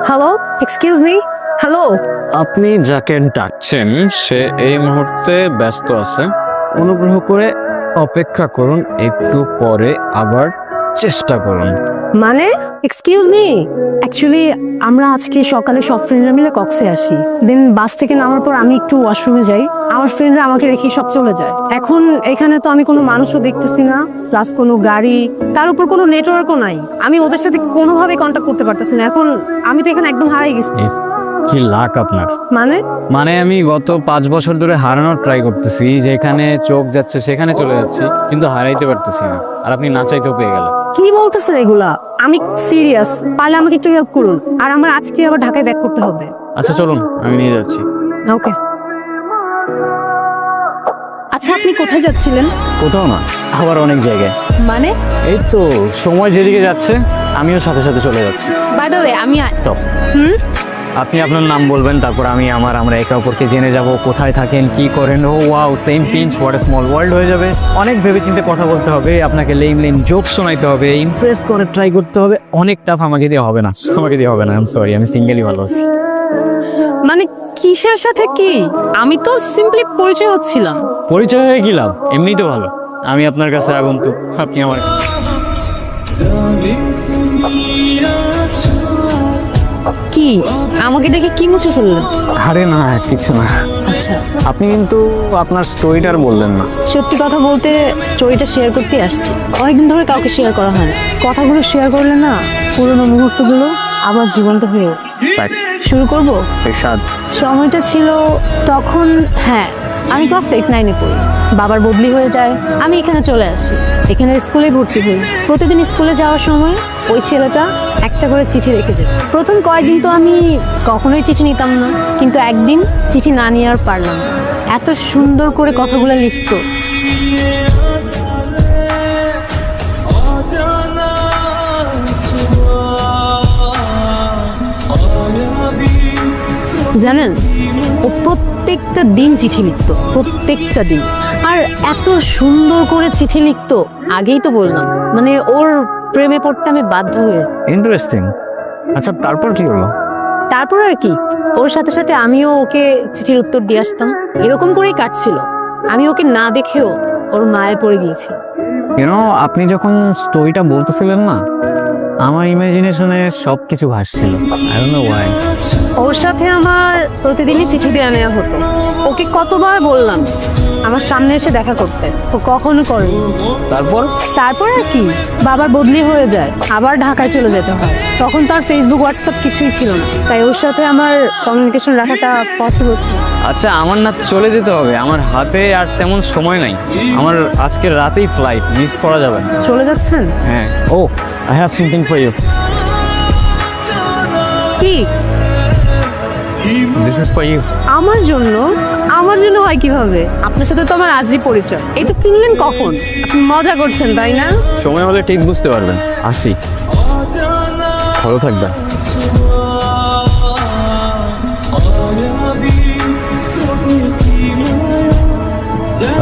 Hello, excuse me. Hello. আপনি যাকে ডাকছেন সে এই মুহূর্তে ব্যস্ত আছে, অনুগ্রহ করে অপেক্ষা করুন, একটু পরে আবার চেষ্টা করুন। মানে এক্সকিউজ মি, অ্যাকচুয়ালি আমরা আজকে সকালে সব ফ্রেন্ডরা মিলে কক্সে আসি। দেন বাস থেকে নামার পর আমি একটু ওয়াশরুমে যাই, আমার ফ্রেন্ডরা আমাকে রেখে সব চলে যায়। এখন এখানে তো আমি কোনো মানুষও দেখতেছি না, প্লাস কোনো গাড়ি, তার উপর কোনো নেটওয়ার্কও নাই। আমি ওদের সাথে কোনোভাবে কন্ট্যাক্ট করতে পারতেছি না। এখন আমি তো এখানে একদম হারিয়ে গেছি। কি লাক আপনার! মানে আমি গত 5 বছর ধরে হারানোর ট্রাই করতেছি, যেখানে চোখ যাচ্ছে সেখানে চলে যাচ্ছি, কিন্তু হারাইতে পারতেছি না। আর আপনি না চাইতেও পেয়ে গেলেন। কি বলতেছেন এগুলা? আমি সিরিয়াস, পারলে আমাকে একটু হেল্প করুন। আর আমার আজকে আবার ঢাকায় ব্যাক করতে হবে। আচ্ছা চলুন, আমি নিয়ে যাচ্ছি। ওকে। আচ্ছা, আপনি কোথায় যাচ্ছিলেন? কোথাও না, আবার অনেক জায়গায়। মানে এই তো সময় যেদিকে যাচ্ছে আমিও সাথে সাথে চলে যাচ্ছি। বাই দ্য ওয়ে, আমি স্টপ। আপনি আপনার নাম বলবেন, তারপর আমরা একে অপরকে জেনে যাব, কোথায় থাকেন, কি করেন। ও wow, same pinch, what a small world হয়ে যাবে। অনেক ভেবেচিন্তে কথা বলতে হবে, আপনাকে লেম জোক শোনাইতে হবে, ইমপ্রেস করে ট্রাই করতে হবে। অনেক টাফ। আমাকে দিয়ে হবে না, আই এম সরি, আমি সিঙ্গেলই ভালো আছি। মানে কিসের সাথে কি? আমি তো সিম্পলি পরিচয় হচ্ছিলাম। পরিচয় হয়ে কি লাভ? এমনিই তো ভালো। আমি আপনার কাছে আগন্তুক, আপনি আমার। কি আমাকে দেখে কি মুছে ফেললেন? আরে না, কিছু না। আচ্ছা, আপনি কিন্তু আপনার স্টোরিটার বললেন না। সত্যি কথা বলতে স্টোরিটা শেয়ার করতে আসছি। অনেকদিন ধরে কাউকে শেয়ার করা হয় না। কথাগুলো শেয়ার করলে না, পুরোনো মুহূর্তগুলো আবার জীবন্ত হয়ে ওঠে। শুরু করব? সময়টা ছিল তখন, হ্যাঁ, আমি ক্লাস 8-9-এ পড়ি। বাবার বদলি হয়ে যায়, আমি এখানে চলে আসি। এখানে স্কুলে ভর্তি হই। প্রতিদিন স্কুলে যাওয়ার সময় ওই ছেলেটা একটা করে চিঠি রেখে যেত। প্রথম কয়েকদিন তো আমি কখনোই চিঠি নিতাম না, কিন্তু একদিন চিঠি না নিয়ে আর পারলাম না। এত সুন্দর করে কথাগুলো লিখতো। জানেন, ও প্রত্যেকটা দিন চিঠি লিখতো, প্রত্যেকটা দিন। আর এত সুন্দর করে চিঠি লিখতো, আগেই তো বললাম, মানে ওর প্রেমে পড়তে আমি বাধ্য হয়ে। ইন্টারেস্টিং। আচ্ছা, তারপর কি হলো? তারপর আর কি, ওর সাথে সাথে আমিও ওকে চিঠির উত্তর দিয়ে আসতাম। এরকম করেই কাটছিল। আমি ওকে না দেখেও ওর মায়ে পড়ে গিয়েছি। আপনি যখন স্টোরিটা বলতেছিলেন না, আমার ইমাজিনেশনে সবকিছু ভাসছিল। I don't know why. ওর সাথে আমার প্রতিদিনই চিঠি দেওয়া নেওয়া হতো। ওকে কতবার বললাম আমার সামনে এসে দেখা করতে, ও কখনো করেনি। তারপর আর কি, বাবার বদলি হয়ে যায়, আবার ঢাকায় চলে যেতে হয়। তখন তার ফেসবুক, হোয়াটসঅ্যাপ কিছুই ছিল না, তাই ওর সাথে আমার কমিউনিকেশন রাখাটা পসিবল ছিল। আচ্ছা, আমার না চলে যেতে হবে, আমার হাতে আর তেমন সময় নাই। আমার আজকে রাতেই ফ্লাইট, মিস করা যাবে না। চলে যাচ্ছেন? হ্যাঁ। Oh, I have something for you. কি? This is for you. আমার জন্য? আমার জন্য হয় কিভাবে? আপনার সাথে তো আমার আজই পরিচয়। এই তো কিনলেন কখন? আপনি মজা করছেন তাই না? সময় হলে ঠিক বুঝতে পারবেন। আসি, ভালো থাকবেন।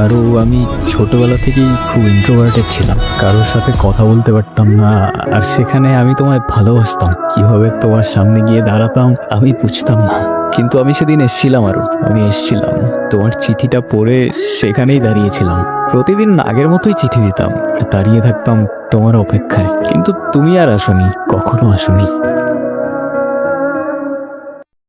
আরও আমি ছোটবেলা থেকেই খুব ইন্ট্রোভার্টেড ছিলাম, কারোর সাথে কথা বলতে পারতাম না। আর সেখানে আমি তোমায় ভালোবাসতাম, কিভাবে তোমার সামনে গিয়ে দাঁড়াতাম আমি বুঝতাম না। কিন্তু আমি সেদিন এসেছিলাম, আমি এসেছিলাম, তোমার চিঠিটা পড়ে সেখানেই দাঁড়িয়েছিলাম। প্রতিদিন আগের মতোই চিঠি দিতাম আর দাঁড়িয়ে থাকতাম তোমার অপেক্ষায়, কিন্তু তুমি আর আসোনি, কখনো আসোনি।